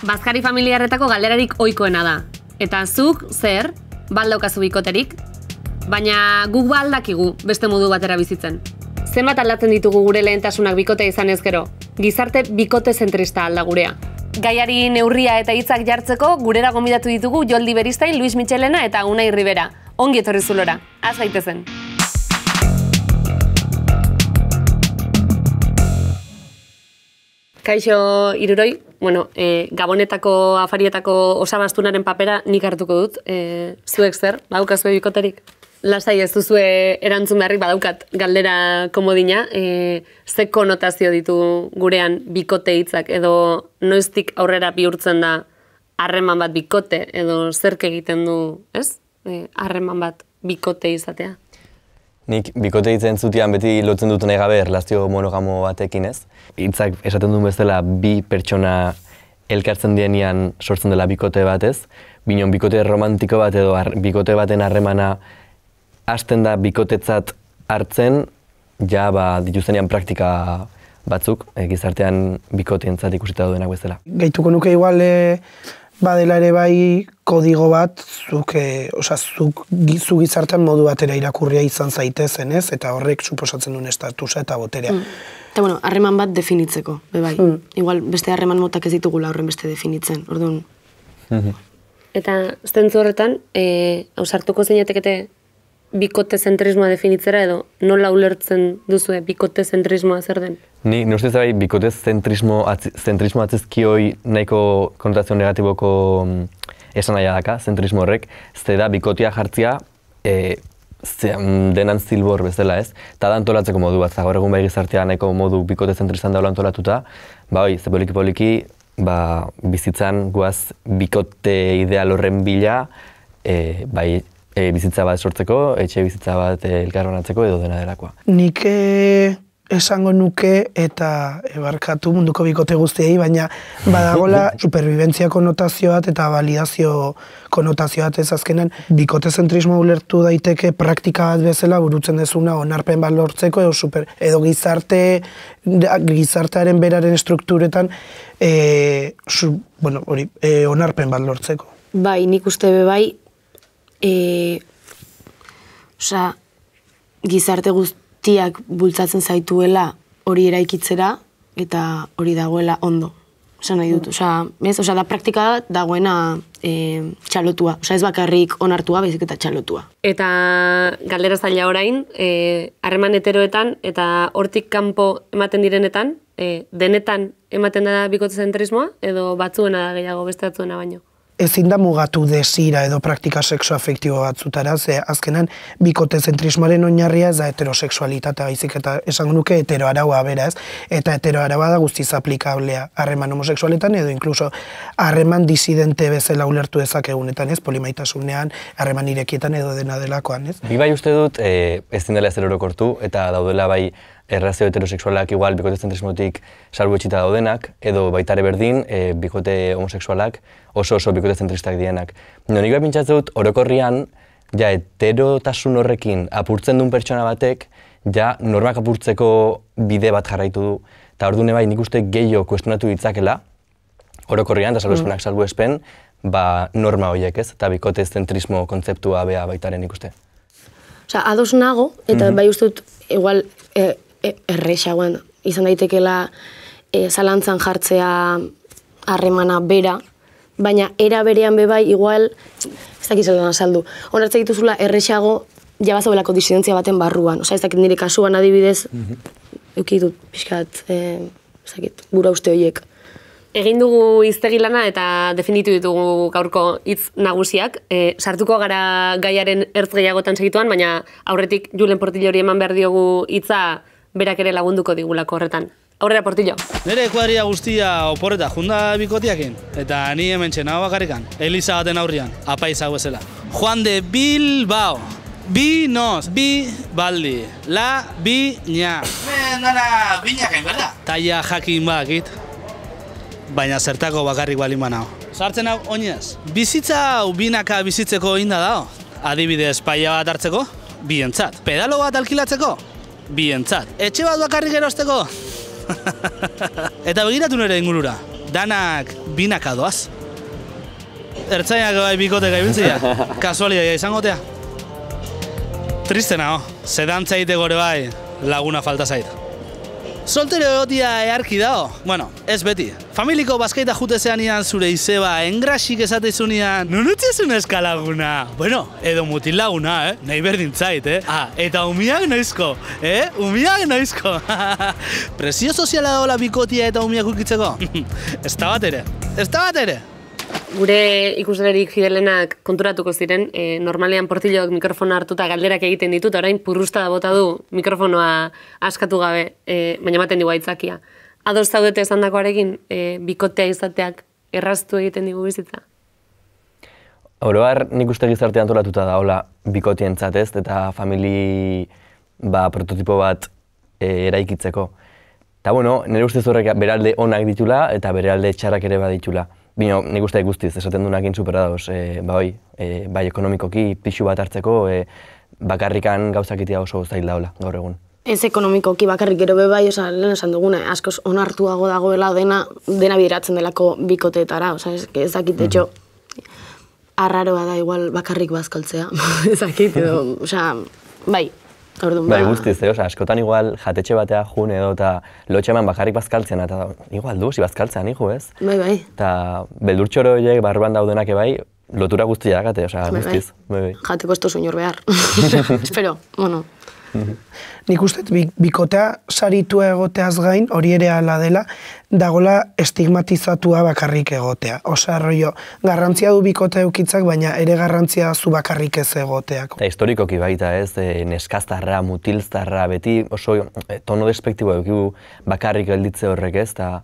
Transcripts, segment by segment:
Bazkari familiarretako galderarik ohikoena da. Eta zuk, zer, baldaukazu bikoterik? Baina guk aldakigu beste modu batera bizitzen. Zenbat aldatzen ditugu gure lehentasunak bikote izan ez gero? Gizarte bikote zentrista alda gurea. Gaiari neurria eta hitzak jartzeko gurera gonbidatu ditugu Joldi Beristain, Luis Michelena eta Unai Rivera. Ongi etorri zulora, az gaitezen. Kaixo Iruroi, Gabonetako afarietako osabastunaren papera nik hartuko dut. Zuek zer, badukazu bikoterik? Lasai ez duzue erantzun beharrik badaukat galdera komodina. Ze konotazio ditu gurean bikote hitzak edo noiztik aurrera bihurtzen da harreman bat bikote edo zerk egiten du, ez? Harreman bat bikote izatea. Nik bikote hitzen zutian beti lotzen dut nahi gabe erlazio monogamo batekin ez. Hitzak esaten duen bezala bi pertsona elkartzen dienean sortzen dela bikote bat ez. Binon bikote romantiko bat edo bikote baten harremana hasten da bikotetzat hartzen, ja dituztenean praktika batzuk, gizartean bikoteentzat ikusita duenak bezala. Gehituko nuke igual badela ere bai kodigo bat, zuk gizartean modu batera irakurria izan zaitezen, ez? Eta horrek suposatzen duen estatusa eta boterea. Eta harreman bat definitzeko, bai. Igual beste harreman motak ez ditugula horren beste definitzen, orduan. Eta zentzu horretan, ausartuko zeinetekete bikote zentrismoa definitzera edo nola ulertzen duzue bikote zentrismoa zer den? Ni ustez bai bikote zentrismo atzizkioi nahiko konotazio negatiboko esan nahi daka, zentrismo horrek, ze da bikotea jartzia denan zilbor bezala ez, eta da antolatzeko modu bat, gaur egun bai gizartea nahiko modu bikote zentristan daula antolatuta, ze poliki-poliki bizitzan guaz bikote ideal horren bila, bizitza bat sortzeko, etxe bizitza bat elkarronatzeko edo dena delakoa. Nik esango nuke eta ebarkatu munduko bikote guztiei, baina badagola superbibentzia konotazio bat eta validazio konotazio bat ez azkenan bikote zentrismo ulertu daiteke praktika bat bezala burutzen dezuna onarpen bat lortzeko edo gizartearen beraren strukturetan onarpen bat lortzeko. Bai, nik uste bai, gizarte guztiak bultzatzen zaituela hori eraikitzera eta hori dagoela ondo. Nahi dut, da praktika dagoena txalotua. Ez bakarrik onartua, baizik eta txalotua. Eta galdera zaila orain, harreman heteroetan eta hortik kanpo ematen direnetan, denetan ematen da bikote zentrismoa edo batzuena da gehiago beste batzuena baino? Ezin da mugatu desira edo praktika sexoafektibo batzutara, ze azkenan bikote zentrismoaren oinarria ez da heterosexualitatea baizik eta esango nuke heteroaraua bera ez, eta heteroaraua da guztiz aplikablea harreman homosexualetan edo inkluso harreman disidente bezala ulertu dezakegunetan ez, polimaitasunean, harreman irekietan edo dena delakoan ez. Bi bai uste dut ezin dela ez orokortu eta daudela bai erlazio heterosexualak igual bikote zentrismotik salbuetsita daudenak, edo baitare berdin bikote homosexualak oso bikote zentristak dienak. Nik bai pentsatzen dut orokorrian, heterotasun horrekin apurtzen duen pertsona batek, normak apurtzeko bide bat jarraitu du. Eta orduan bai nik uste gehiago kuestionatu ditzakela, orokorrian, eta salbuespenak salbuespen, norma horiek ez, eta bikote zentrismo kontzeptua bea baitaren ikuste. Ados nago, eta bai uste dut, igual, errexagoen izan daitekela zalantzan jartzea harremana bera, baina era berean bebai igual, ez dakit zelan azaldu, onartzen dituzula errexago jabazabelako disidentzia baten barruan. Ez dakit nire kasuan adibidez, eukidut pixkat, ez dakit, gura uste horiek. Egin dugu hiztegi lana eta definitu ditugu gaurko hitz nagusiak. Sartuko gara gaiaren ertz gehiagotan segituan, baina aurretik Julen Portillori eman behar diogu hitza berak ere lagunduko digulako horretan. Aurrera, Portillo. Nire kuadria guztia oporreta junda bikotiakin, eta ni hemen txena bakarrikan, Eliza baten aurrian, apaiza bezala. Juan de Bilbao. Binos, bi baldi, la biña. Dara biñakain, berda? Taia jakin bakit, baina zertako bakarrik balin banao. Sartzen hau oinez. Bizitza hau binaka bizitzeko inda dago. Adibidez, paia bat hartzeko, bientzat. Pedalo bat alkilatzeko, bientzat. Etxe bat bakarrik erosteko. Eta begiratu nire ingurura. danak binaka doaz. Ertzainak bai bikoteka ibiltzea, kasualitatea izangotea. Triste nago, sedantza egiteko ere bai laguna falta zait. Soltero egotia eharki dago. Bueno, ez beti. Familiko bazkaita jutezean ian zure izeba, engrasik esatezunean, non utzizun eskalaguna? Bueno, edo mutil laguna, nahi berdin zait, eta umiak noizko, Umiak noizko. Presio soziala dagoela bikotia eta umiak ukitzeko? Ez da bat ere. Gure ikuslerik fidelenak konturatuko ziren, normalean portilloak mikrofona hartuta galderak egiten ditut, orain purrusta da bota du mikrofonoa askatu gabe, baina ematen digu aitzakia. Ados zaudete esandakoarekin, bikotea izateak erraztu egiten digu bizitza? Oroar nik uste gizarte antolatuta da, hola, bikotientzat ez, eta famili prototipo bat eraikitzeko. Eta bueno, nire ustez horrek beralde onak ditula eta beralde txarrak ere baditula. Bino, nik uste guztiz, esaten duenakin superadoz, bai ekonomikoki pixu bat hartzeko, bakarrikan gauzakitea oso zail daola gaur egun. Ez ekonomikoki bakarrik gero be bai, lehen esan duguna, askoz onartuago dagoela dena bideratzen delako bikoteetara, ez dakit, etxo, arraroa da igual bakarrik bazkaltzea, ez dakit, edo, bai. Bai, guztiz, askotan igual jatetxe batea jun edo eta lotxeman bakarrik bazkaltzen, eta igual duzi bazkaltzean, ez? Bai. Eta beldurtxoro horiek barruan daudenak bai, lotura guztia dakate, guztiz. Jateko ez tozu inor behar. Espero, bueno. Nik uste bikotea saritua egoteaz gain, hori ere ala dela, dagola estigmatizatua bakarrik egotea. Rollo, garrantzia du bikote eukitzak, baina ere garrantzia zu bakarrik ez egoteak. Eta historikoki baita ez, neskaztarra, mutilztarra, beti oso tono despektibo eukigu bakarrik gelditze horrek ez, eta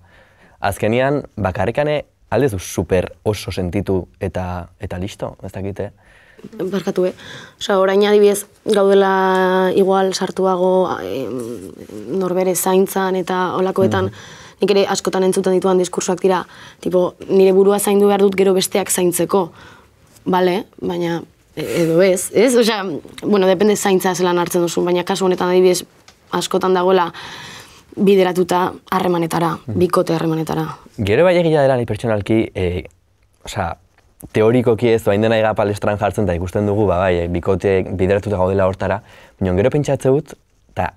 azkenian bakarrikane aldezu super oso sentitu eta listo, ez dakite. Barkatu, orain adibidez gaudela igual sartuago norbere zaintzan eta olakoetan, nik ere askotan entzuten dituan diskursoak dira, tipo, nire burua zaindu behar dut gero besteak zaintzeko, bale, baina edo ez? Bueno, depende zaintza zelan hartzen duzu, baina kasu honetan adibidez askotan dagoela bideratuta harremanetara, bikote harremanetara. Gero bai egia dela ni pertsonalki, teorikoki ez doain dena ega palestran jartzen eta ikusten dugu, bikoteek bideratuta gaudela hortara, baina gero pentsatze dut, eta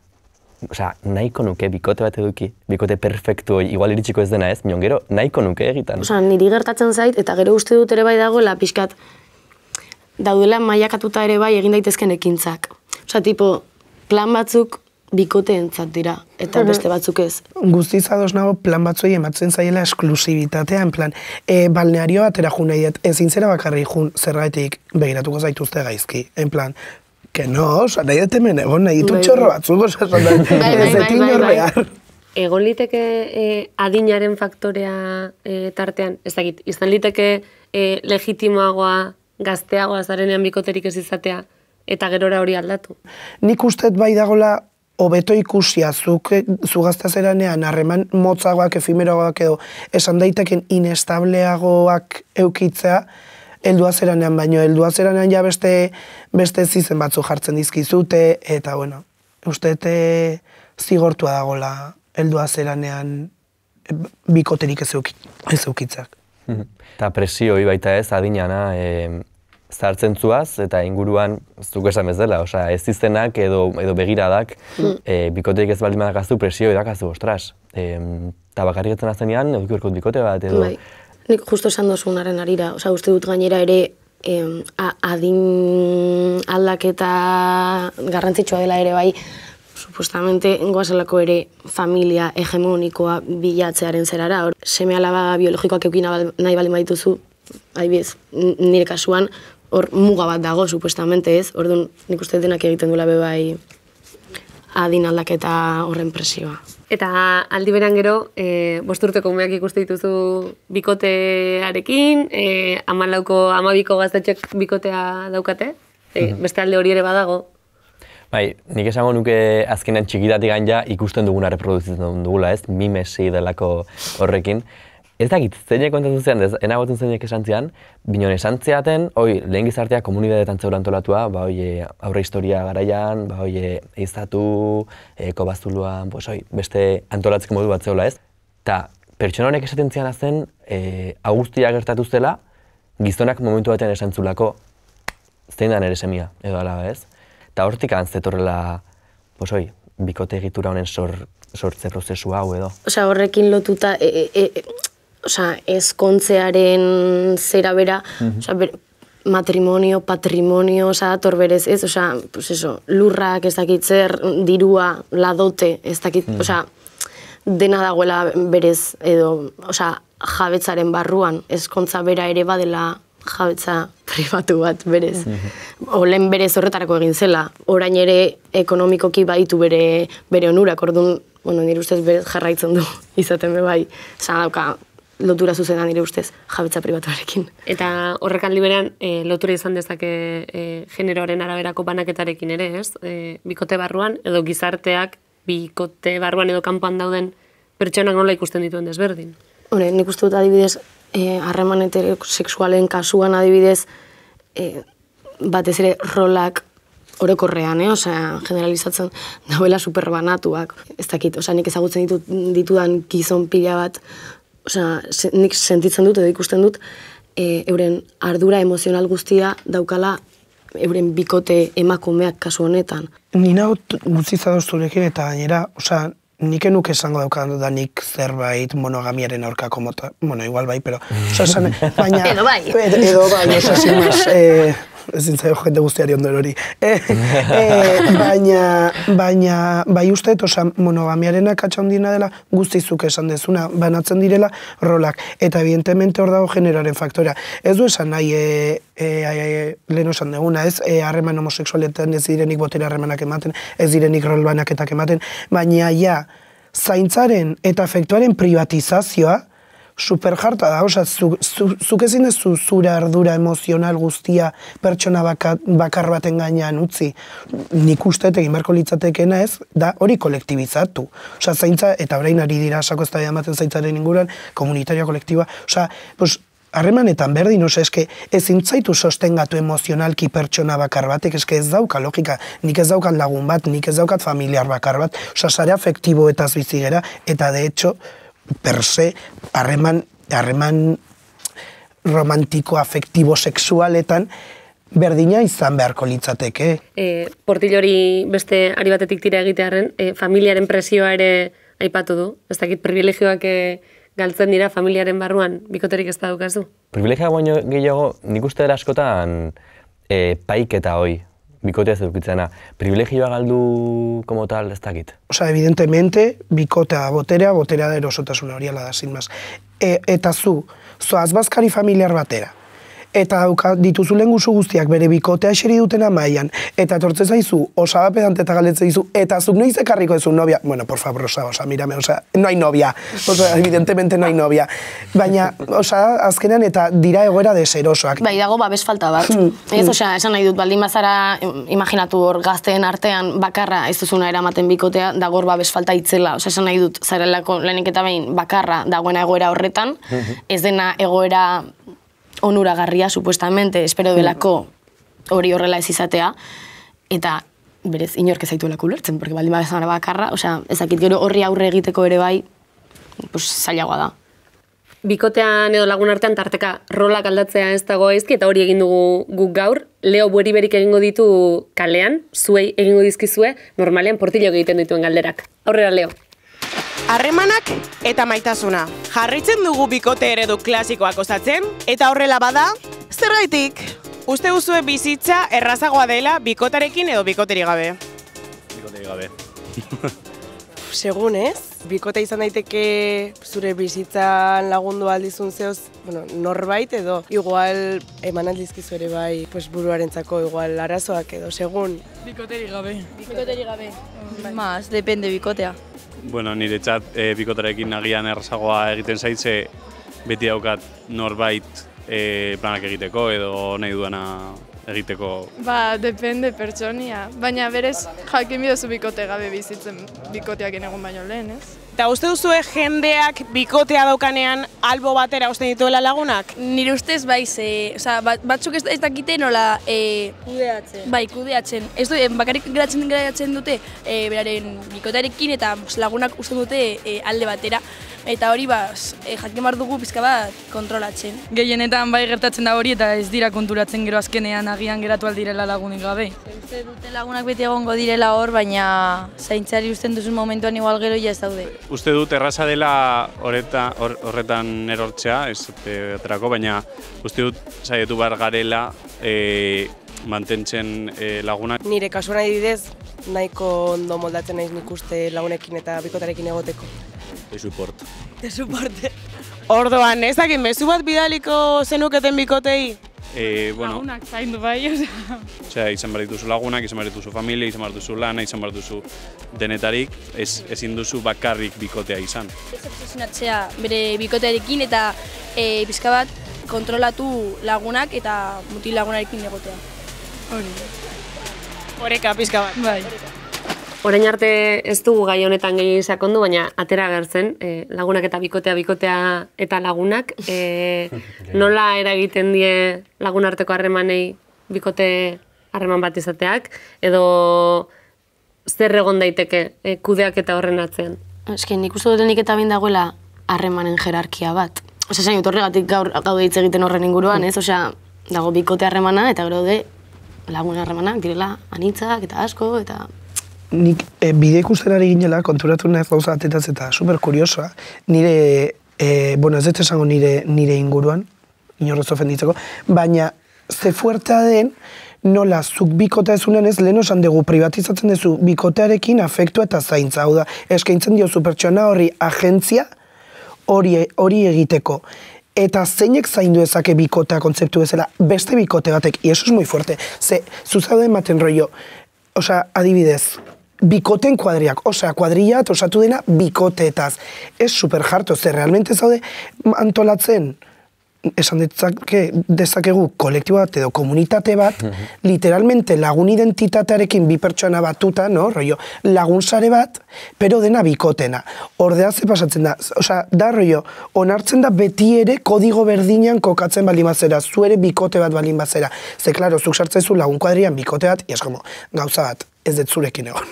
nahiko nuke bikote bat eduki, bikote perfektu, igual iritsiko ez dena ez, baina gero nahiko nuke egitan. Niri gertatzen zait, eta gero uste dut ere bai dagoela, pixkat, daudela mailakatuta ere bai egin daitezken ekintzak. Tipo, plan batzuk bikoteentzat dira, eta beste batzuk ez. Guztiz ados nago plan batzoi ematzen zaiela esklusibitatea, en plan, balneario batera jun nahi, ezin zera bakarri jun zergaitik begiratuko zaituzte gaizki, en plan, que no, nahi dut hemen egon, nahi ditu txorro batzuk, ez etin hor behar. Egon liteke adinaren faktorea tartean, ez dakit, izan liteke legitimoagoa, gazteagoa zarenean bikoterik ez izatea, eta gerora hori aldatu. Nik ustet bai dagoela hobeto ikusia, zu gaztazeranean harreman motzagoak, efimeroagoak edo esan daiteken inestableagoak eukitzea, helduazeranean, baino helduazeranean ja beste zizen batzu jartzen dizkizute, eta bueno, ustete zigortua dagoela helduazeranean bikoterik ez eukitzak. Eta presioi baita ez, adinana, zartzen zuaz eta inguruan zuk esan ez dela, ez izenak edo begiradak bikoteik ez baldin badakazu presio edakazu, ostras. Eta bakarrik etzen aztenean, eduki horkut bikote bat edo... Nik justo esan dozunaren arira, uste dut gainera ere adin aldaketa garrantzitsua dela ere bai, supuestamente goazelako ere familia hegemonikoa bilatzearen zerara. Seme alaba biologikoak eukin nahi baldin badituzu, adibidez, nire kasuan, hor muga bat dago, supuestamente ez, orduan nik uste denak egiten duela bebai adin aldaketa horren presioa. Eta aldi beran gero, 5 urteko umeak ikuste dituzu bikotearekin, 12ko gaztetxek bikotea daukate, beste alde hori ere badago. Bai, nik esango nuke azkenean txikitatik ja ikusten duguna reproduzitzen dugula ez, mimesi delako horrekin. Ez dakit, zeinek kontatu zean, enagoten zeinek esan zean, binon esan zeaten, lehen gizartea komunidadeetan zeura antolatua, aurre historia garaian, eizatu, kobaztuluan, beste antolatzeko modu bat zeula ez. Ta pertsona honek esaten ziana zen, hau guztia gertatu zela, gizonak momentu batean esan zulako, zein da nere semia, edo ala ez. Eta hortik zetorrela, bikote egitura honen sortze prozesu hau edo. Osea, horrekin lotuta, ezkontzearen zera bera, matrimonio, patrimonio, dator berez, ez? Osea, pues eso, lurrak ez dakit zer, dirua, ladote, ez dakit, osea, dena dagoela berez, edo, osea, jabetzaren barruan, ezkontza bera ere badela jabetza pribatu bat berez. Olen berez horretarako egin zela, orain ere ekonomikoki baitu bere onurak, orduan, nire ustez berez jarraitzen du izaten be bai, dauka lotura zuzena nire ustez jabetza pribatuarekin. Eta horrek aldi berean lotura izan dezake generoaren araberako banaketarekin ere, ez? Bikote barruan edo gizarteak bikote barruan edo kanpoan dauden pertsonak nola ikusten dituen desberdin. Nik uste dut adibidez, harreman heterosexualen kasuan adibidez, batez ere rolak orokorrean, osea, generalizatzen dauela superbanatuak. Ez dakit, osea, nik ezagutzen ditudan gizon pila bat, osea, nik sentitzen dut edo ikusten dut, euren ardura emozional guztia daukala euren bikote emakumeak kasu honetan. Ni naut guzti zadosturekin eta gainera, osea, nik enuk esango daukan da nik zerbait monogamiaren aurkako mota, igual bai, pero, baina... Edo bai. Edo bai, osea, sin más, ezin zaio jende guztiari ondor hori. Baina, bai uste, osea, monogamiaren akatsa handina dela guztizuk esan dezuna, banatzen direla rolak, eta evidentemente hor dago generaren faktorea. Ez du esan nahi, lehen esan duguna, ez, harreman homosexualetan ez direnik botere harremanak ematen, ez direnik rol banaketak ematen, baina ja, zaintzaren eta afektuaren privatizazioa superjarta da, osea, zuk ezin ez zure ardura emozional guztia pertsona bakar baten gainean utzi. Nik uste egin beharko litzatekeena ez, da hori kolektibizatu. Osea, zaintza, eta orain ari dira sako eztabaida ematen zaintzaren inguruan, komunitarioa kolektiboa, osea, harremanetan berdin, eske ezin zaitu sostengatu emozionalki pertsona bakar batek, eske ez dauka logika, nik ez daukat lagun bat, nik ez daukat familiar bakar bat, osea, sare afektiboetaz bizi gera, eta de hecho, per se, harreman romantiko, afektibo, sexualetan, berdina izan beharko litzateke. Portillori beste ari batetik tira egitearen, familiaren presioa ere aipatu du, ez dakit privilegioak galtzen dira familiaren barruan, bikoterik ez da daukazu? Privilegioa baino gehiago, nik uste dela askotan paiketa hoi, bikotea zeukitzena. Privilegioa galdu como tal, ez dakit. Osea, evidentemente, bikotea boterea da erosotasuna hori ala da, sin más. Eta zoaz bazkari familiar batera. Eta dituzu lengusu guztiak bere bikotea eseri dutena mailan, eta etortzen zaizu, osaba pedante eta galdetzen dizu, eta zuk noiz ekarriko ezu novia. Bueno, por favor, osea, mírame, no hay novia. Osea, evidentemente no hay novia. Baina, osea, azkenean eta dira egoera deserosoak. Bai, dago babes falta bat. Ez, osea, esan nahi dut, baldin bazara, imaginatu hor, gazteen artean bakarra ez duzuna eramaten bikotea, dago hor babes falta itzela. Osea, esan nahi dut, zarelako lehenik eta behin bakarra dagoena egoera horretan, ez dena egoera onuragarria, supuestamente, espero delako hori horrela ez izatea, eta berez, inork ez zaituelako ulertzen, porque baldin bazara bakarra, osea, ezakit gero horri aurre egiteko ere bai, pues, zailagoa da. Bikotean edo lagun artean tarteka rolak aldatzea ez dago aizki, eta hori egin dugu guk gaur, Leo bueri-berik egingo ditu kalean, zuei egingo dizkizue, normalean portillo egiten dituen galderak. Aurrera, Leo. Harremanak eta maitasuna. Jarraitzen dugu bikote eredu klasikoak osatzen, eta horrela bada, zergaitik? Uste duzue bizitza errazagoa dela bikotarekin edo bikoterik gabe? Bikoterik gabe. Segun ez, bikote izan daiteke zure bizitzan lagundu aldizun zehoz, norbait edo igual eman aldizkizu ere bai buruarentzako igual arazoak edo segun. Bikoterik gabe. Bikoterik gabe. Mas, depende bikotea. Bueno, nire txat bikotarekin agian errazagoa egiten zaitze, beti daukat norbait planak egiteko edo nahi duena egiteko. Depende pertsonia, baina berez jakin bidozu bikote gabe bizitzen bikoteak egon baino lehen, ez? Eta uste duzue jendeak bikotea daukanean albo batera usten dituela lagunak? Nire ustez bai, batzuk ez dakite nola... Kudeatzen. Bai, kudeatzen. Ez du, bakarrik geratzen dute beraren bikotearekin eta lagunak usten dute alde batera. eta hori jakin behar dugu pizka bat kontrolatzen. Gehienetan bai gertatzen da hori eta ez dira konturatzen gero azkenean agian geratu aldirela lagunik gabe. Uste dute lagunak beti egongo direla hor, baina zaintzari usten duzun momentuan igual gero ja ez daude. Uste dut erraza dela horretan erortzea, ez aterako, baina uste dut saietu behar garela mantentzen lagunak. Nire kasuan adibidez, nahiko ondo moldatzen naiz nik uste lagunekin eta bikotarekin egoteko. De support. De suporte. Orduan, ezagin mezu bat bidaliko zenuketen bikotei? Lagunak zaindu bai, osea, izan behar dituzu lagunak, izan behar dituzu familia, izan behar duzu lana, izan behar duzu denetarik, ezin duzu bakarrik bikotea izan. Ez obsesionatzea bere bikotearekin eta pizka bat kontrolatu lagunak eta mutil lagunarekin egotea. Oreka pizka bat. Bai. Orain arte ez dugu gai honetan gehi sakondu, baina atera agertzen, lagunak eta bikotea eta lagunak, nola eragiten die lagunarteko harremanei bikote harreman bat izateak, edo zer egon daiteke kudeak eta horren atzean? Eske nik uste dutenik eta bain dagoela harremanen jerarkia bat. Osea, zain horregatik gaur gaude hitz egiten horren inguruan, ez? Osea, dago bikote harremana eta gero de lagun harremanak direla anitzak eta asko eta... Nik bide ikusten ari ginela, konturatu nahez gauza atetaz eta super kuriosoa, nire, bueno, ez dut esango nire inguruan, inorrez ofenditzeko, baina ze fuertea den, nola zuk bikotea ezunen ez, lehen osan dugu privatizatzen duzu bikotearekin afektua eta zaintza, hau da, eskaintzen diozu pertsona horri agentzia hori egiteko. Eta zeinek zaindu ezake bikotea kontzeptu bezala, beste bikote batek, y eso es muy fuerte, ze, zuzaude ematen rollo, osea, adibidez, bikoten kuadriak, osea, kuadrilla osatu dena bikoteetaz. Ez super jarto, ze realmente zaude antolatzen, esan dezakegu kolektibo bat edo komunitate bat, literalmente lagun identitatearekin bi pertsona batuta, no, rollo, lagun sare bat, pero dena bikotena. Ordea ze pasatzen da, osea, da rollo, onartzen da beti ere kodigo berdinean kokatzen balin bazera, zuere bikote bat balin bazera. Ze, klaro, zuk sartzezu lagun kuadrian bikote bat, y es como, gauza bat, ez dut zurekin egon,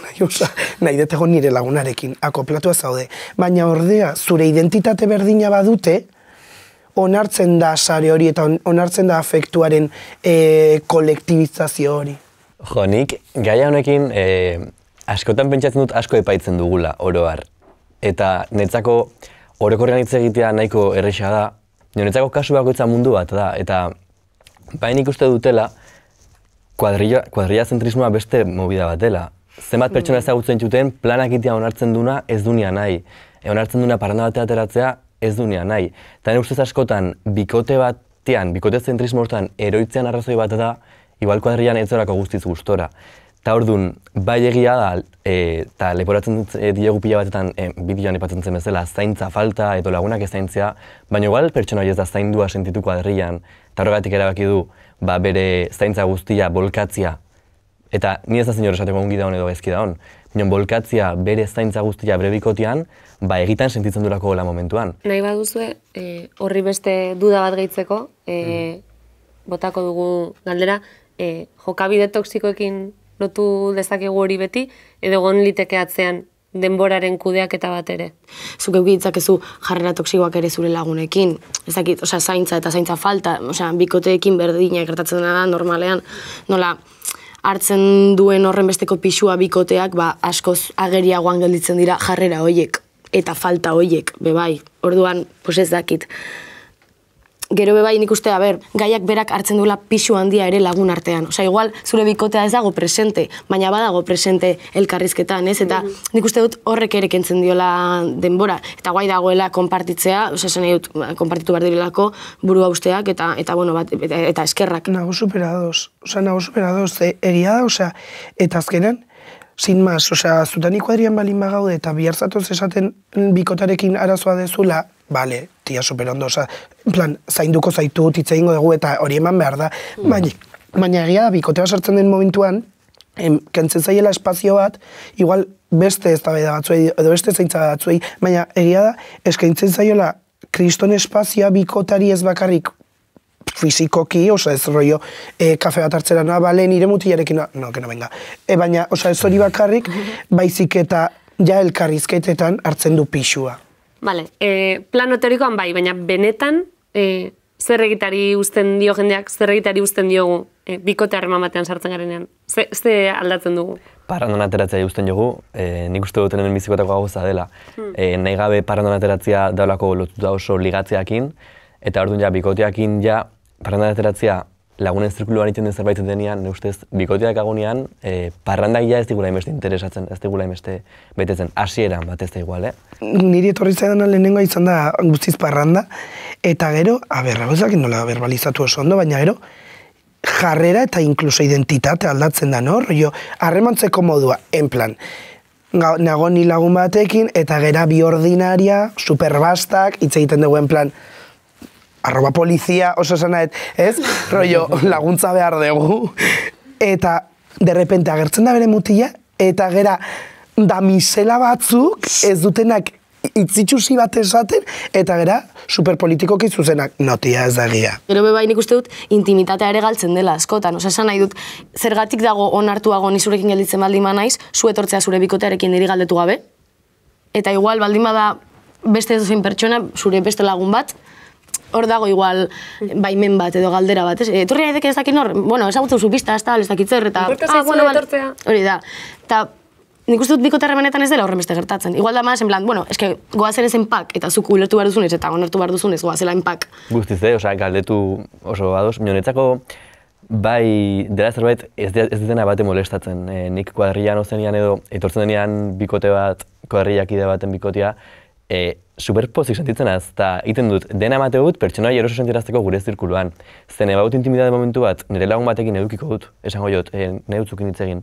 nahi dut egon nire lagunarekin, akoplatua zaude. Baina ordea, zure identitate berdina badute, onartzen da sare hori eta onartzen da afektuaren kolektibizazio hori. Jo, nik gaia honekin askotan pentsatzen dut asko epaitzen dugula, oroar. Eta netzako orokorrean hitz egitea nahiko erresa da, netzako kasu bakoitza mundu bat da, eta bain ikuste dutela, kuadrilla zentrismoa beste movida bat dela. Zenbat pertsona ezagutzen zuten, planak itea onartzen duna ez dunia nahi. Onartzen duna parranda batea ateratzea ez dunia nahi. Eta ustez askotan, bikote batean, bikote zentrismo hortan eroitzean arrazoi bat da, igual kuadrillan ez zorako guztiz gustora. Eta orduan, bai egia da, eta leporatzen diegu pila batetan, bideoan ipatzen zen bezala, zaintza falta edo lagunak ez zaintzea, baina igual pertsona hori ez da zaindua sentitu kuadrillan, eta horregatik erabaki du, bere zaintza guztia bolkatzia, eta ni ez da zinor esateko ongi daun edo gaizki daun, baina bolkatzia bere zaintza guztia bere bikotean, egitan sentitzen durako gola momentuan. Nahi baduzue, horri beste duda bat gehitzeko, botako dugu galdera, jokabide toksikoekin lotu dezakegu hori beti, edo egon liteke atzean denboraren kudeaketa bat ere. Zuk eduki ditzakezu jarrera toksikoak ere zure lagunekin. Ez dakit, osea, zaintza eta zaintza falta, osea, bikoteekin berdinak gertatzen da normalean, nola hartzen duen horren besteko pisua bikoteak, askoz ageriagoan gelditzen dira jarrera hoiek eta falta hoiek, bebai. Orduan, pues ez dakit. Gero bebai nik uste, gaiak berak hartzen duela pisu handia ere lagun artean. Osea, igual, zure bikotea ez dago presente, baina badago presente elkarrizketan, ez? Eta nik uste dut horrek ere kentzen diola denbora. Eta guai dagoela konpartitzea, osea, zen nahi dut, konpartitu behar direlako burua usteak eta eta eskerrak. Nago superados, egia da, osea, eta azkenan, sin más, osea, zutani kuadrian balin bagaude eta bihar zatoz esaten bikotarekin arazoa dezula, bale, tia superondo, osea, en plan, zainduko zaitu, hitz egingo dugu eta hori eman behar da, baina egia da, bikotea sartzen den momentuan, kentzen zaiela espazio bat, igual beste eztabaida batzuei, edo beste zaintza batzuei, baina egia da, eskaintzen zaiola kriston espazioa bikotari ez bakarrik fizikoki, osea, ez rollo, kafe bat hartzera, bale, nire mutilarekin, no, que no venga. Baina, osea, ez hori bakarrik, baizik eta ja elkarrizketetan hartzen du pixua. Vale, plano teorikoan bai, baina benetan zer egitari uzten dio jendeak, zer egitari uzten diogu bikote harreman batean sartzen garenean? Ze aldatzen dugu? Parrandan ateratzea uzten jogu, nik uste dut hemen bizikotako gauza dela. Nahi gabe parrandan ateratzea daulako lotuta oso ligatzeakin, eta orduan ja bikoteakin ja parrandan ateratzea lagunen zirkuluan egiten den zerbait denean, ne ustez, bikoteak agunean, parrandak ja ez digula inbeste interesatzen, ez digula inbeste betetzen, hasieran bat ez da igual, Niri etorri zaidan lehenengoa izan da guztiz parranda, eta gero, hauezak nola verbalizatu oso ondo, baina gero, jarrera eta inkluso identitate aldatzen da, no? Rollo, harremantzeko modua, en plan, nago ni lagun batekin, eta gera bi ordinaria, superbastak, hitz egiten dugu en plan, arroba polizia, oso esanet, ez? Rollo, laguntza behar dugu. Eta, derrepente, agertzen da bere mutila, eta gera, damisela batzuk, ez dutenak itzitsusi bat esaten, eta gera, superpolitikoki zuzenak, notia ez da egia. Gero bebai nik uste dut, intimitatea ere galtzen dela askotan. Osa, esan nahi dut, zergatik dago onartuago nizurekin gelditzen baldin naiz, zu etortzea zure bikotearekin niri galdetu gabe, eta igual baldin bada beste edozein pertsona, zure beste lagun bat, hor dago igual baimen bat edo galdera bat, ez? Etorri nahi ez dakit nor, bueno, ezagutzen zu pista, ez da, ez dakit zer, eta... Hori da, eta nik uste dut bikote harremanetan ez dela horren beste gertatzen. Igual da maz, en plan, bueno, eske goazen ezen pak, eta zuk ulertu behar duzunez, eta onartu behar duzunez, goazela enpak. Guztiz, osea, galdetu oso badoz, mionetzako bai dela zerbait ez dena bate molestatzen. Nik kuadrillan ozenean edo, etortzen denean bikote bat, kuadrillakide baten bikotea, superpozik sentitzen az, eta egiten dut, dena emate dut pertsonai eroso sentirazteko gure zirkuluan. Zene baut intimidade momentu bat, nire lagun batekin edukiko dut, esango jot, nahi dutzukin hitz egin.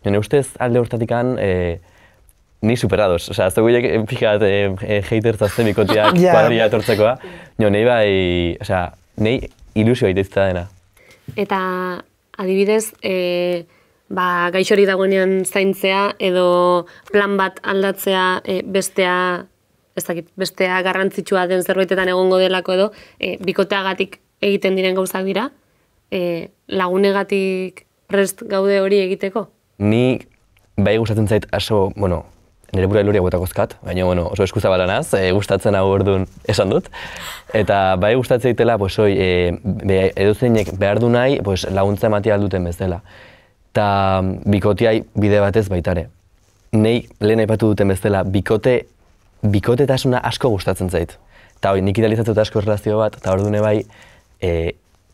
Nire ustez alde hortatikan ni superados, osea, ez duguiek pixat hater zazte bikoteak kuadrilla etortzekoa, nahi bai, osea, nahi ilusio egitezta dena. Eta adibidez, gaixorik dagoenean zaintzea edo plan bat aldatzea bestea, ez dakit, bestea garrantzitsua den zerbaitetan egongo delako edo, bikoteagatik egiten diren gauzak dira, lagunegatik prest gaude hori egiteko? Ni bai gustatzen zait aso, bueno, nire bura iloria botakozkat, baina oso eskuzabala naz, gustatzen hau orduan esan dut. Eta bai gustatzen zaitela, edozeinek behar du nahi laguntza ematea alduten bezala. Eta bikoteai bide batez baitare. Nei lehen aipatu duten bezala, bikotetasuna asko gustatzen zait. Eta nik idealizatzen dut asko erlazio bat, eta orduan bai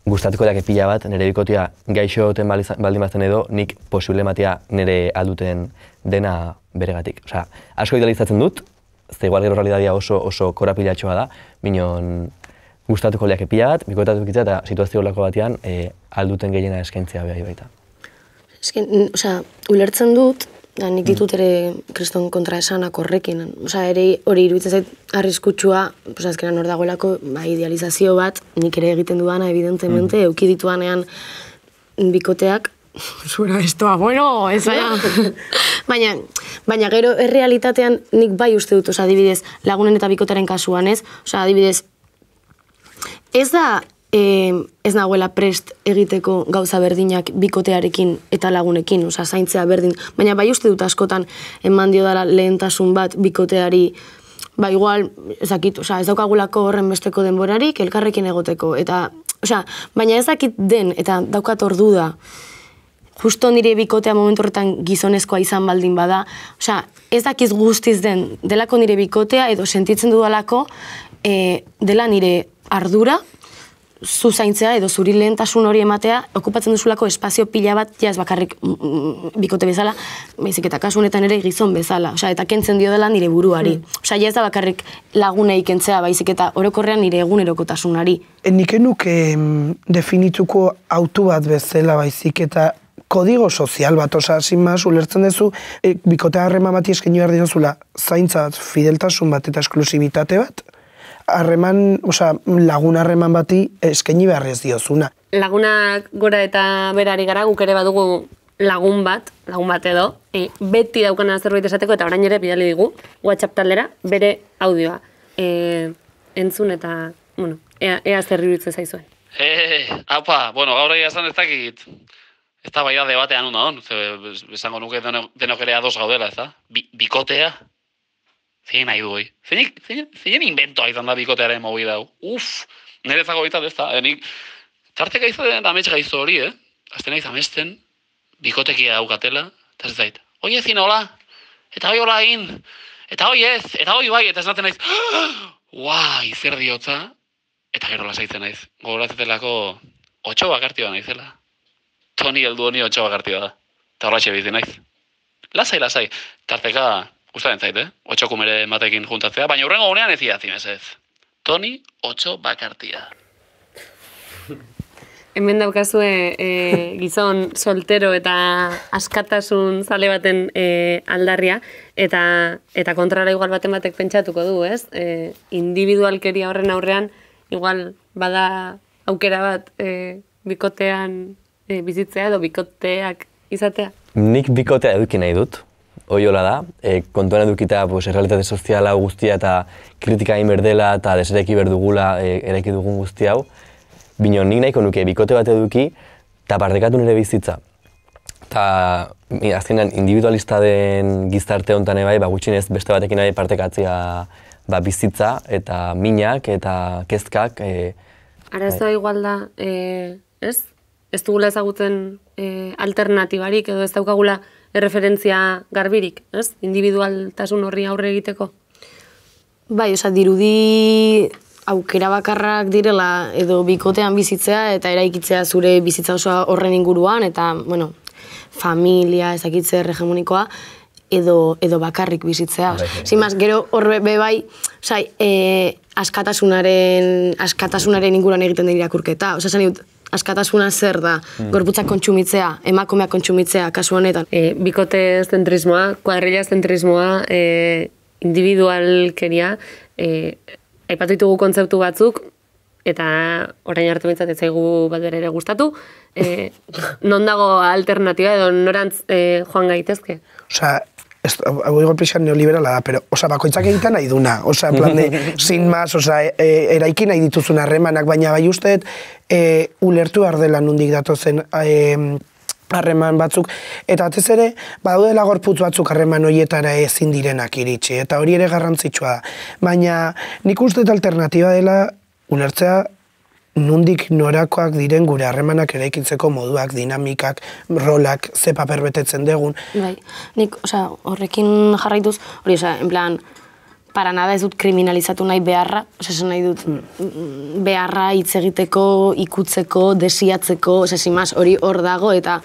gustatuko dake pila bat, nire bikotea gaixo oten baldin bazten edo, nik posible ematea nire alduten dena beregatik. Osea, asko idealizatzen dut, ez da igual gero realitatea oso korapilatxoa da, minon gustatuko dake pila bat, bikoetatu bikitzea eta situazio lako batean alduten gehiena eskaintzea behar baita. Osea, ulertzen dut, nik ditut ere kriston kontraesanak horrekin. Osea, ere hori iruditzen zait arriskutsua, azkenan hor dagoelako idealizazio bat, nik ere egiten duana, evidentemente, euki dituanean bikoteak, zura estoa, bueno, ez baina. Baina gero, errealitatean nik bai uste dut, osea, adibidez, lagunen eta bikotaren kasuan, ez? Osea, adibidez, ez da ez nagoela prest egiteko gauza berdinak bikotearekin eta lagunekin, osea, zaintzea berdin. Baina bai uste dut askotan eman dio dela lehentasun bat bikoteari, igual, ez dakit, osea, ez daukagulako horren besteko denborarik elkarrekin egoteko. Eta, osea, baina ez dakit den, eta daukat ordu da, justo nire bikotea momentu horretan gizonezkoa izan baldin bada, osea, ez dakiz guztiz den, delako nire bikotea edo sentitzen dudalako dela nire ardura, zu zaintzea edo zuri lehentasun hori ematea, okupatzen duzulako espazio pila bat, ja ez bakarrik bikote bezala, baizik eta kasu honetan ere gizon bezala, osea, eta kentzen dio dela nire buruari. Osea, ja ez da bakarrik lagunei kentzea, baizik eta orokorrean nire egunerokotasunari. Nik nuke definituko autu bat bezala, baizik eta kodigo sozial bat, osea, sin más, ulertzen duzu, bikote harreman bati eskaini behar diozula, zaintza bat, fideltasun bat eta esklusibitate bat, harreman, osea, lagun harreman bati eskaini behar ez diozuna. Lagunak gora eta berari gara, guk ere badugu lagun bat edo, beti daukana zerbait esateko, eta orain ere bidali digu, WhatsApp taldera, bere audioa. Entzun eta, bueno, ea zer iruditzen zaizuen. Haupa, gaur egia esan ez dakit, ez da bai da debatean una hon, esango nuke denok ere ados gaudela, ez da? Bikotea? zein nahi du, zein inventoa izan da bikotearen mobi dau. Nerezako bintzat ez da, nik tarteka izaten eta amets gaizu hori, azten naiz amesten, bikotekia daukatela, eta ez zait, hoi ezin hola, eta hoi hola egin, eta hoi ez, eta hoi bai, eta esaten naiz, zer diotza, eta gero lasaitzen naiz. Gogoratzetelako 8 bakartioa naizela. Toni heldu honi 8 bakartioa da. Eta horratxe bizi naiz. Lasai, tarteka gustatzen zait, 8 kumere batekin juntatzea, baina hurrengo gunean ez idatzi mesez. Toni 8 bakartia. Hemen daukazue gizon soltero eta askatasun zale baten aldarria, eta kontrara igual batek pentsatuko du, ez? Individualkeria horren aurrean, igual bada aukera bat bikotean bizitzea edo bikoteak izatea. Nik bikotea eduki nahi dut, hoiola da, kontuan edukita errealitate soziala guztia eta kritika egin berdela eta desereki berdugula eraiki dugun guzti hau. Bino, nik nahiko nuke bikote bat eduki eta partekatu nire bizitza. Eta azkenean individualista den gizarte honetan bai, gutxinez beste batekin nahi partekatzea bizitza eta minak eta kezkak. Arazoa igual da, ez? Ez dugula ezagutzen alternatibarik edo ez daukagula erreferentzia garbirik, ez? Individualtasun horri aurre egiteko. Bai, dirudi aukera bakarrak direla edo bikotean bizitzea eta eraikitzea zure bizitza osoa horren inguruan eta, bueno, familia, ezakitze hegemonikoa edo bakarrik bizitzea. Zimaz, gero horre bai, askatasunaren inguruan egiten dira irakurketa. Zan dut, askatasuna zer da, gorputzak kontsumitzea, emakumeak kontsumitzea, kasu honetan. Bikote zentrismoa, kuadrilla zentrismoa, individualkeria, aipatu ditugu kontzeptu batzuk, eta orain arte bintzat ez zaigu bat ere gustatu. Non dago alternatiba edo norantz joan gaitezke? Hau igual pixan neoliberala da, pero bakoitzak egiten nahi duna. Plan de, sin más, eraiki nahi dituzun harremanak, baina bai usteet ulertu behar dela nondik datozen harreman batzuk. Eta atez ere, badaudela gorputz batzuk harreman horietara ezin direnak iritsi, eta hori ere garrantzitsua da. Baina nik usteet alternatiba dela ulertzea nondik norakoak diren gure harremanak eraikitzeko moduak, dinamikak, rolak, ze paper betetzen degun. Bai, nik, horrekin jarraituz, hori, en plan, para nada ez dut kriminalizatu nahi beharra, esan nahi dut beharra hitz egiteko, ikutzeko, desiatzeko, esimaz, hori hor dago, eta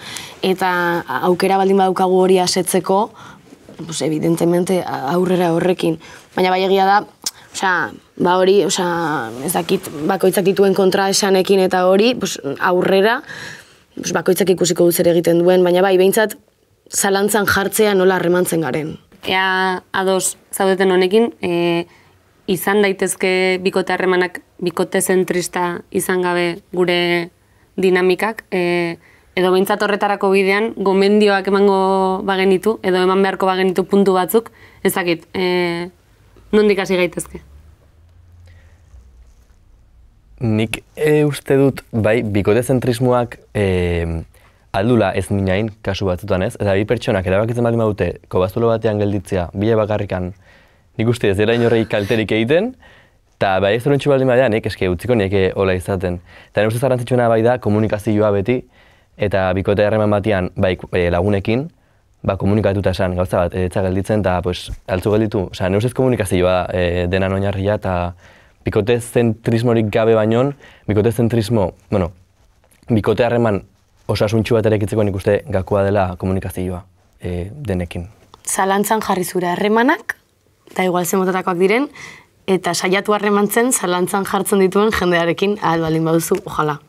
aukera baldin badaukagu hori asetzeko, evidentemente aurrera horrekin. Baina bai egia da, hori, ez dakit, bakoitzak dituen kontra esanekin eta hori, aurrera, bakoitzak ikusiko dut zer egiten duen, baina bai, behintzat, zalantzan jartzea nola harremantzen garen. Ea ados zaudeten honekin, izan daitezke bikote harremanak bikote zentrista izan gabe gure dinamikak, edo behintzat horretarako bidean gomendioak emango bagenitu, edo eman beharko bagenitu puntu batzuk, ezakit, nondik hasi gaitezke? Nik uste dut, bai, bikote zentrismoak aldula ez minain, kasu batzutan ez, eta bi pertsonak erabakitzen baldin badute kobazulo batean gelditzea, bile bakarrikan, nik uste ez dira inorrei kalterik egiten, eta bai ez horrentxu baldin badean, eske utziko nieke hola izaten. Eta nire ustez garrantzitsuena bai da komunikazioa beti, eta bikote harreman batean bai lagunekin, komunikatuta esan gauza bat, etza gelditzen, eta altzu gelditu. Nire ustez komunikazioa denan oinarria, eta bikote zentrismorik gabe bainon, bikote zentrismo, bikote harreman osasuntxu bat eraikitzeko nik uste gakoa dela komunikazioa denekin. Zalantzan jarri zure harremanak, eta igual zemotatakoak diren, eta saiatu harremantzen zalantzan jartzen dituen jendearekin ahal baldin baduzu, ojala.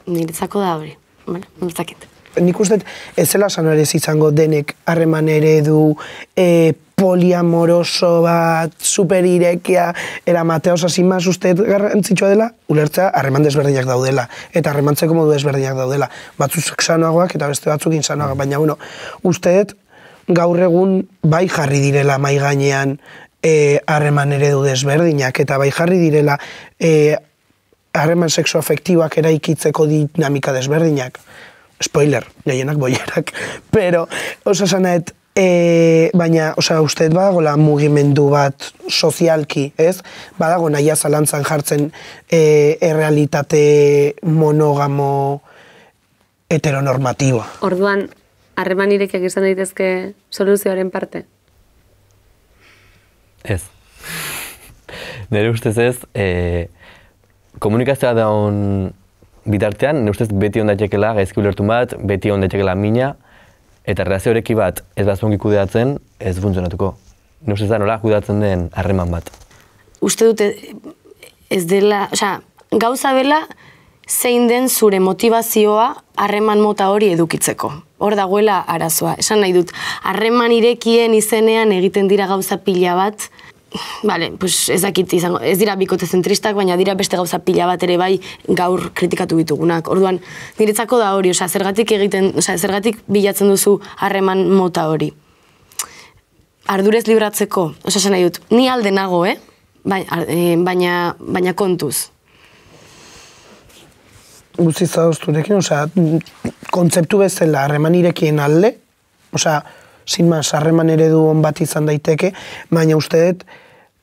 Niretzako da hori, niretzakit. Nik uste ez zela sanarez izango denek harreman eredu, poliamoroso bat, superirekia, eramatea osasimaz uste garrantzitsua dela, ulertzea harreman desberdinak daudela, eta harremantzeko modu desberdinak daudela. Batzuk sanoagoak eta beste batzuk insanoagoak, baina usteet gaur egun bai jarri direla mai gainean harreman eredu desberdinak, eta bai jarri direla harreman sexoafektiboak eraikitzeko dinamika desberdinak. Spoiler, gehienak boierak, pero osasanaet Baina, uste badagoela mugimendu bat sozialki, ez? Badago nahia zalantzan jartzen errealitate monogamo heteronormatiboa. Orduan, harreman irekiak izan daitezke soluzioaren parte? Ez. Nire ustez ez, komunikazioa daun bitartean, nire ustez beti ondatekela gaizki ulertun bat, beti ondatekela mina, eta relazio horeki bat ez bazongi kudeatzen, ez funtzionatuko. Nire ustez da nola kudeatzen den harreman bat. Uste dute ez dela, gauza dela zein den zure motivazioa harreman mota hori edukitzeko. Hor dagoela arazoa. Esan nahi dut, harreman irekien izenean egiten dira gauza pila bat, ez dakit izango, ez dira bikote zentristak, baina dira beste gauza pila bat ere bai gaur kritikatu ditugunak. Orduan, niretzako da hori, zergatik bilatzen duzu harreman mota hori. Ardurez libratzeko, esan nahi dut, ni alde nago, baina kontuz. Guztiz zauzturekin, kontzeptu bezala harreman irekien alde, sin mas, harreman eredu on bat izan daiteke, baina uste dut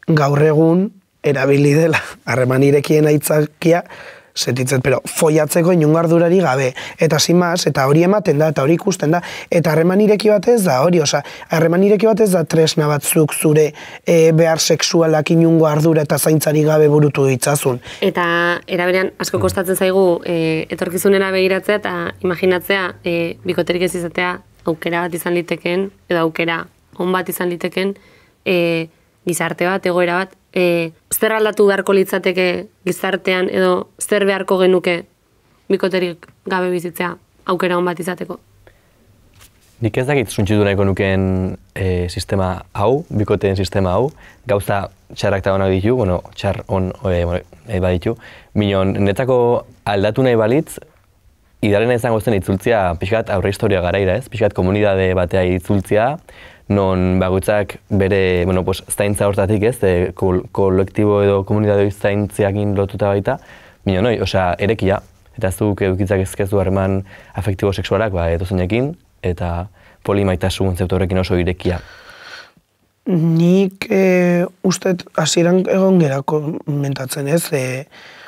gaur egun erabili dela harreman irekien aitzakia, setitzet, pero foiatzeko inungo ardurari gabe. Eta sin mas, eta hori ematen da, eta hori ikusten da, eta harreman ireki bat ez da hori, harreman ireki bat ez da tresna batzuk zure behar sexualak inungo ardura eta zaintzari gabe burutu ditzazun. Eta eraberean asko kostatzen zaigu etorkizunera begiratzea eta imaginatzea bikoterik ez izatea aukera bat izan liteken, edo aukera on bat izan liteken, gizarte bat, egoera bat, zer aldatu beharko litzateke gizartean, edo zer beharko genuke bikoterik gabe bizitzea aukera on bat izateko? Nik ez dakit suntxitu nahiko nukeen sistema hau, bikoteen sistema hau, gauza txarrak eta honak ditu, txar on baditu, minon, netzako aldatu nahi balitz, idaren izango zen itzultzia pixkat aurre historia garaira, ez? Pixkat komunidade batea itzultzia, non bakoitzak bere, zaintza hortatik, ez? Kolektibo edo komunidade zaintziakin lotuta baita, minonoi, erekia, eta zuk edukitzak ezkezu harreman afektibo sexualak, edozeinekin, eta polimaitasun kontzeptu horrekin oso irekia. Nik uste hasieran egon gera komentatzen ez,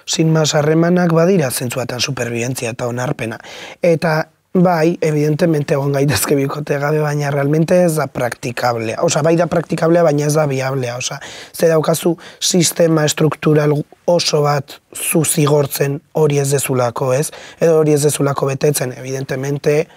sin mas harremanak badira zentzuatan superbientzia eta onarpena. Eta bai, evidentemente egon gaitezke bikote gabe, baina realmente ez da praktikablea. Bai da praktikablea, baina ez da viablea. Ze daukazu sistema estruktural oso bat zu zigortzen hori ez dezulako, ez? Edo hori ez dezulako betetzen, evidentemente,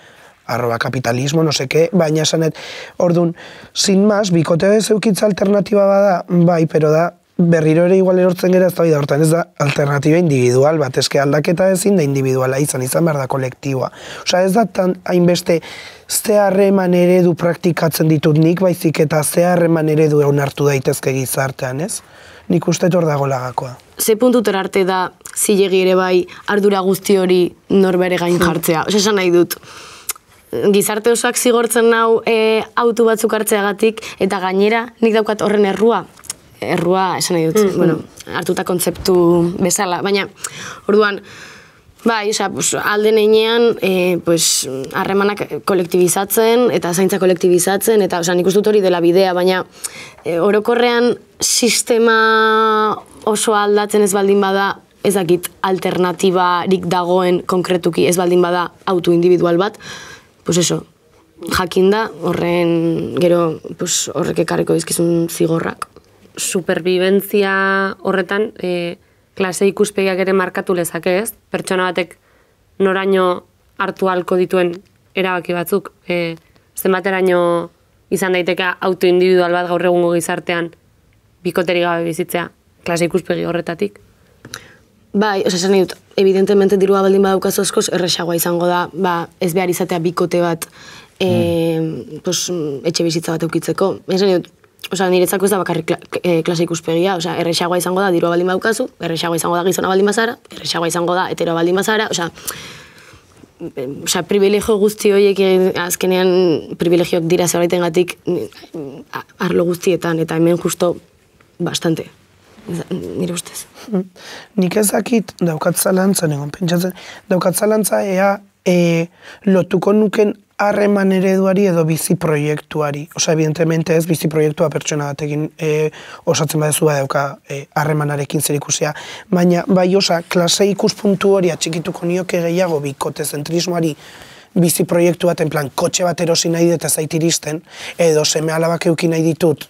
@kapitalismo, no seke, baina esanet, orduan, sin mas, bikote ez eukitza alternatiba bada, bai, pero da, berriro ere igual erortzen gara ez da, hortan ez da alternatiba individual bat, eske aldaketa ezin da individuala izan behar da kolektiboa. Ez da hainbeste ze harreman eredu praktikatzen ditut nik, baizik eta ze harreman eredu onartu daitezke gizartean, ez? Nik uste hor dago lagakoa. Ze puntutor arte da zilegi ere bai ardura guzti hori norbere gain jartzea. Esan nahi dut, gizarte osoak zigortzen nau autu batzuk hartzeagatik, eta gainera nik daukat horren errua, esan nahi dut, hartuta kontzeptu bezala, baina, orduan, bai, alde neinean, harremanak kolektibizatzen, eta zaintza kolektibizatzen, eta nik uste dut hori dela bidea, baina orokorrean sistema oso aldatzen ez baldin bada, ez dakit alternatibarik dagoen konkretuki ez baldin bada auto individual bat, jakinda, horren gero horrek ekarriko dizkizun zigorrak. Superbibentzia horretan, klase ikuspegiak ere markatu lezake ez? Pertsona batek noraino hartu halko dituen erabaki batzuk. Zenbateraino izan daiteke autoindividual bat gaur egungo gizartean bikoterik gabe bizitzea, klase ikuspegi horretatik? Bai, esan nahi dut, evidentemente dirua baldin badaukazu askoz, erresagoa izango da, ez behar izatea bikote bat etxe bizitza bat eukitzeko. Esan nahi dut, niretzako ez da bakarrik klase ikuspegia, erresagoa izango da dirua baldin badaukazu, erresagoa izango da gizona baldin bazara, erresagoa izango da heteroa baldin bazara, privilegio guzti horiek azkenean privilegioak dira zerbaitengatik arlo guztietan, eta hemen justo bastante. Nire ustez. Nik ez dakit daukat zalantzan egon pentsatzen, daukat zalantza ea lotuko nuken harreman ereduari edo bizi proiektuari. Osa, evidentemente ez, bizi proiektua pertsona batekin osatzen badezu badauka harremanarekin zerikusia. Baina, bai, osa, klase ikuspuntu hori atxikituko nioke gehiago bikote zentrismoari bizi proiektu bat, en plan, kotxe bat erosi nahi dut ez zait iristen, edo seme alabak euki nahi ditut,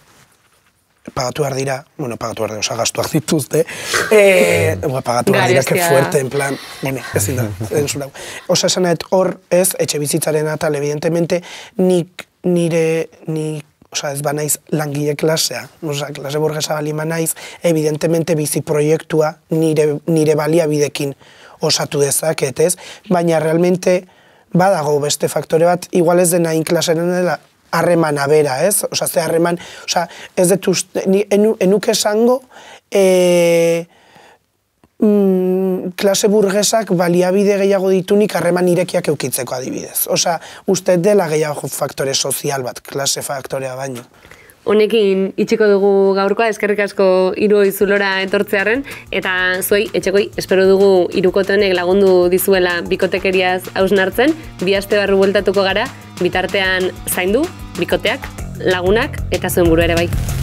pagatu behar dira, bueno, pagatu behar dira, osa, gastuak dituzte, pagatu behar dira, que fuerte, en plan, bueno, ezin da, enzurau. Osa, esan hor ez, etxe bizitzaren atal, evidentemente, osa, ez ba naiz langile klasea, osa, klase burgesa balima naiz, evidentemente bizi proiektua nire baliabidekin osatu dezaket, ez? Baina, realmente, badago beste faktore bat, igual ez dena inklaseren dela, harremana bera, ez? Osa, ze harreman, osa, ez dut uste, enuke esango, klase burgesak baliabide gehiago ditunik harreman irekiak eukitzeko adibidez. Osa, uste dela gehiago faktore sozial bat, klase faktorea baino. Honekin itxiko dugu gaurkoa, eskerrik asko hiru izulora etortzearren, eta zuei, etxekoi, espero dugu hirukote honek lagundu dizuela bikotekeriaz hausnartzen, 2 aste barru bueltatuko gara, bitartean zaindu, bikoteak, lagunak eta zuen burua ere bai.